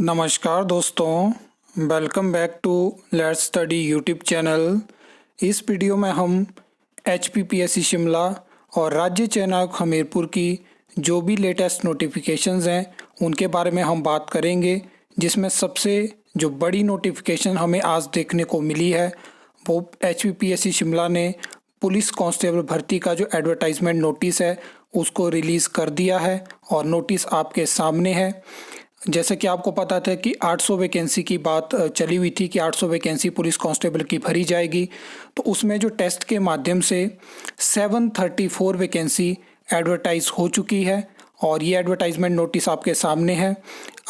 नमस्कार दोस्तों, welcome back to let's study YouTube channel. इस वीडियो में हम HPPSC शिमला और राज्य चयन आयोग हमीरपुर की जो भी लेटेस्ट नोटिफिकेशंस हैं उनके बारे में हम बात करेंगे, जिसमें सबसे जो बड़ी नोटिफिकेशन हमें आज देखने को मिली है वो HPPSC शिमला ने पुलिस कांस्टेबल भर्ती का जो एडवर्टाइजमेंट नोटिस है उसको रिलीज़ कर दिया है और नोटिस आपके सामने है। जैसे कि आपको पता था कि 800 वैकेंसी की बात चली हुई थी कि 800 वैकेंसी पुलिस कांस्टेबल की भरी जाएगी, तो उसमें जो टेस्ट के माध्यम से 734 वैकेंसी एडवर्टाइज हो चुकी है और ये एडवर्टाइजमेंट नोटिस आपके सामने है।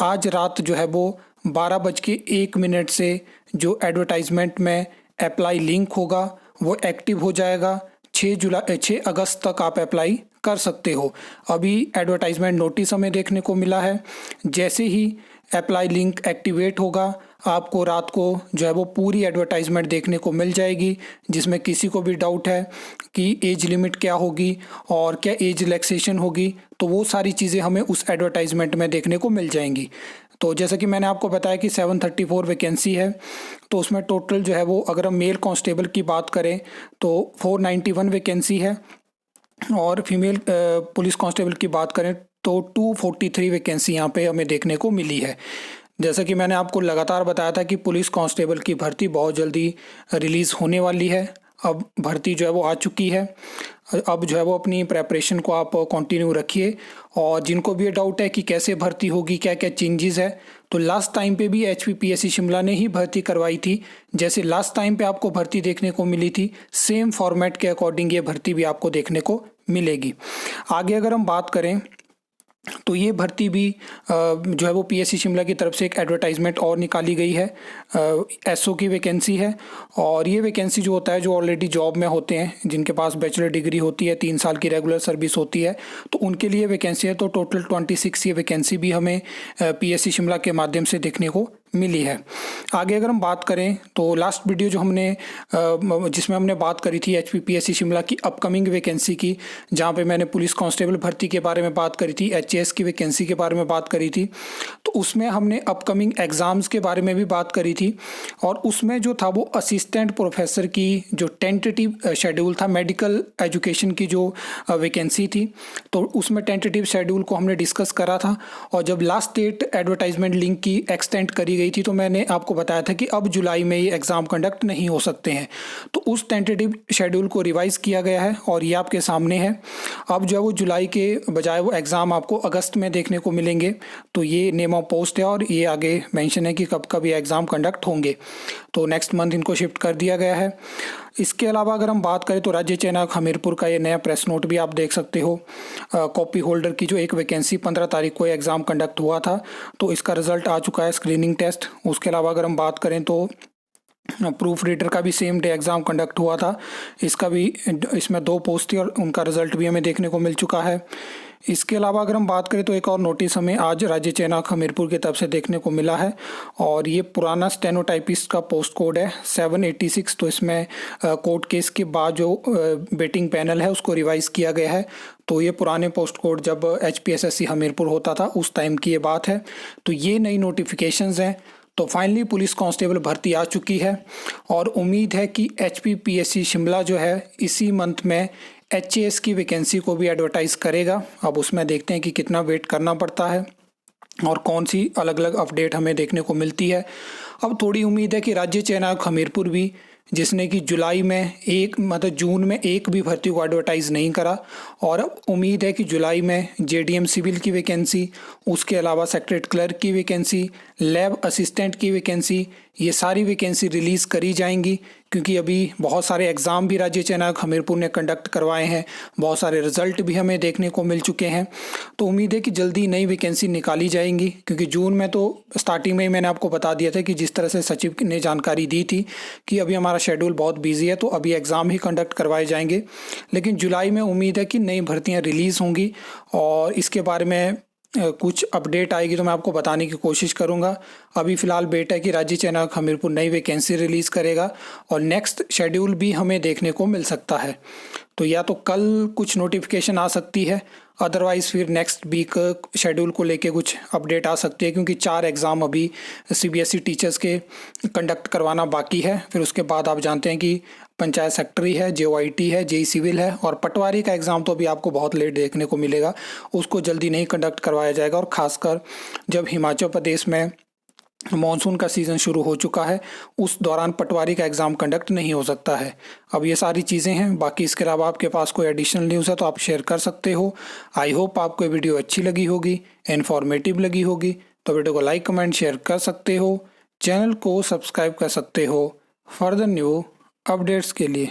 आज रात जो है वो 12:01 से जो एडवर्टाइजमेंट में अप्लाई लिंक होगा वो एक्टिव हो जाएगा। 6 अगस्त तक आप अप्लाई कर सकते हो। अभी एडवर्टाइजमेंट नोटिस हमें देखने को मिला है। जैसे ही अप्लाई लिंक एक्टिवेट होगा आपको रात को जो है वो पूरी एडवर्टाइजमेंट देखने को मिल जाएगी, जिसमें किसी को भी डाउट है कि एज लिमिट क्या होगी और क्या एज रिलैक्सेशन होगी, तो वो सारी चीज़ें हमें उस एडवर्टाइजमेंट में देखने को मिल जाएंगी। तो जैसे कि मैंने आपको बताया कि 734 वैकेंसी है, तो उसमें टोटल जो है वो अगर हम मेल कांस्टेबल की बात करें तो 491 वैकेंसी है और फीमेल पुलिस कांस्टेबल की बात करें तो 243 वैकेंसी यहाँ पे हमें देखने को मिली है। जैसा कि मैंने आपको लगातार बताया था कि पुलिस कांस्टेबल की भर्ती बहुत जल्दी रिलीज़ होने वाली है। अब भर्ती जो है वो आ चुकी है। अब जो है वो अपनी प्रेपरेशन को आप कंटिन्यू रखिए और जिनको भी ये डाउट है कि कैसे भर्ती होगी, क्या क्या चेंजेस है, तो लास्ट टाइम पे भी HPPSC शिमला ने ही भर्ती करवाई थी। जैसे लास्ट टाइम पे आपको भर्ती देखने को मिली थी, सेम फॉर्मेट के अकॉर्डिंग ये भर्ती भी आपको देखने को मिलेगी। आगे अगर हम बात करें तो ये भर्ती भी जो है वो PSC शिमला की तरफ से एक एडवर्टाइजमेंट और निकाली गई है। SO की वैकेंसी है और ये वैकेंसी जो होता है जो ऑलरेडी जॉब में होते हैं, जिनके पास बैचलर डिग्री होती है, 3 साल की रेगुलर सर्विस होती है, तो उनके लिए वैकेंसी है। तो टोटल 26 ये वैकेंसी भी हमें PSC शिमला के माध्यम से देखने को मिली है। आगे अगर हम बात करें तो लास्ट वीडियो जो हमने जिसमें हमने बात करी थी HPPSC शिमला की अपकमिंग वैकेंसी की, जहां पे मैंने पुलिस कांस्टेबल भर्ती के बारे में बात करी थी, HAS की वैकेंसी के बारे में बात करी थी, तो उसमें हमने अपकमिंग एग्ज़ाम्स के बारे में भी बात करी थी। और उसमें जो था वो असिस्टेंट प्रोफेसर की जो टेंटेटिव शेड्यूल था, मेडिकल एजुकेशन की जो वैकेंसी थी, तो उसमें टेंटेटिव शेड्यूल को हमने डिस्कस करा था। और जब लास्ट डेट एडवर्टाइजमेंट लिंक की एक्सटेंड करी गई थी तो मैंने आपको बताया था कि अब जुलाई में ये एग्ज़ाम कंडक्ट नहीं हो सकते हैं, तो उस टेंटेटिव शेड्यूल को रिवाइज़ किया गया है और ये आपके सामने है। अब जो है वो जुलाई के बजाय वो एग्ज़ाम आपको अगस्त में देखने को मिलेंगे। तो ये नेम ऑफ पोस्ट है और ये आगे मेंशन है कि कब कब ये एग्ज़ाम कंडक्ट होंगे, तो नेक्स्ट मंथ इनको शिफ्ट कर दिया गया है। इसके अलावा अगर हम बात करें तो राज्य चयन आयोग हमीरपुर का ये नया प्रेस नोट भी आप देख सकते हो। कॉपी होल्डर की जो एक वैकेंसी 15 तारीख को एग्ज़ाम कंडक्ट हुआ था, तो इसका रिजल्ट आ चुका है, स्क्रीनिंग टेस्ट। उसके अलावा अगर हम बात करें तो प्रूफ रीडर का भी सेम डे एग्ज़ाम कंडक्ट हुआ था, इसका भी इसमें 2 पोस्ट थी और उनका रिजल्ट भी हमें देखने को मिल चुका है। इसके अलावा अगर हम बात करें तो एक और नोटिस हमें आज राज्य चयन आयोग हमीरपुर की तरफ से देखने को मिला है और ये पुराना स्टेनोटाइपिस्ट का पोस्ट कोड है 786। तो इसमें कोर्ट केस के बाद जो वेटिंग पैनल है उसको रिवाइज़ किया गया है। तो ये पुराने पोस्ट कोड जब HPSSC हमीरपुर होता था उस टाइम की ये बात है। तो ये नई नोटिफिकेशंस हैं। तो फाइनली पुलिस कांस्टेबल भर्ती आ चुकी है और उम्मीद है कि HPPSC शिमला जो है इसी मंथ में HAS की वैकेंसी को भी एडवर्टाइज़ करेगा। अब उसमें देखते हैं कि कितना वेट करना पड़ता है और कौन सी अलग अलग अपडेट हमें देखने को मिलती है। अब थोड़ी उम्मीद है कि राज्य चयन आयोग हमीरपुर भी, जिसने कि जुलाई में जून में एक भी भर्ती को एडवर्टाइज़ नहीं करा, और अब उम्मीद है कि जुलाई में JDM सिविल की वैकेंसी, उसके अलावा सेक्रेटरी क्लर्क की वैकेंसी, लैब असिस्टेंट की वैकेंसी, ये सारी वैकेंसी रिलीज़ करी जाएंगी, क्योंकि अभी बहुत सारे एग्ज़ाम भी राज्य चयन आयोग हमीरपुर ने कंडक्ट करवाए हैं, बहुत सारे रिजल्ट भी हमें देखने को मिल चुके हैं। तो उम्मीद है कि जल्दी नई वैकेंसी निकाली जाएंगी, क्योंकि जून में तो स्टार्टिंग में ही मैंने आपको बता दिया था कि जिस तरह से सचिव ने जानकारी दी थी कि अभी हमारा शेड्यूल बहुत बिजी है, तो अभी एग्ज़ाम ही कंडक्ट करवाए जाएंगे। लेकिन जुलाई में उम्मीद है कि नई भर्तियाँ रिलीज़ होंगी और इसके बारे में कुछ अपडेट आएगी तो मैं आपको बताने की कोशिश करूंगा। अभी फ़िलहाल वेट है कि राज्य चयन आयोग हमीरपुर नई वैकेंसी रिलीज़ करेगा और नेक्स्ट शेड्यूल भी हमें देखने को मिल सकता है। तो या तो कल कुछ नोटिफिकेशन आ सकती है अदरवाइज़ फिर नेक्स्ट वीक शेड्यूल को लेके कुछ अपडेट आ सकती है, क्योंकि 4 एग्ज़ाम अभी सीबीएसई टीचर्स के कंडक्ट करवाना बाकी है। फिर उसके बाद आप जानते हैं कि पंचायत सेक्रेटरी है, जेओआईटी है, जेई सिविल है, और पटवारी का एग्ज़ाम तो अभी आपको बहुत लेट देखने को मिलेगा, उसको जल्दी नहीं कंडक्ट करवाया जाएगा। और ख़ासकर जब हिमाचल प्रदेश में मॉनसून का सीज़न शुरू हो चुका है, उस दौरान पटवारी का एग्ज़ाम कंडक्ट नहीं हो सकता है। अब ये सारी चीज़ें हैं। बाकी इसके अलावा आपके पास कोई एडिशनल न्यूज़ है तो आप शेयर कर सकते हो। आई होप आपको ये वीडियो अच्छी लगी होगी, इन्फॉर्मेटिव लगी होगी, तो वीडियो को लाइक कमेंट शेयर कर सकते हो। चैनल को सब्सक्राइब कर सकते हो फर्दर न्यू अपडेट्स के लिए।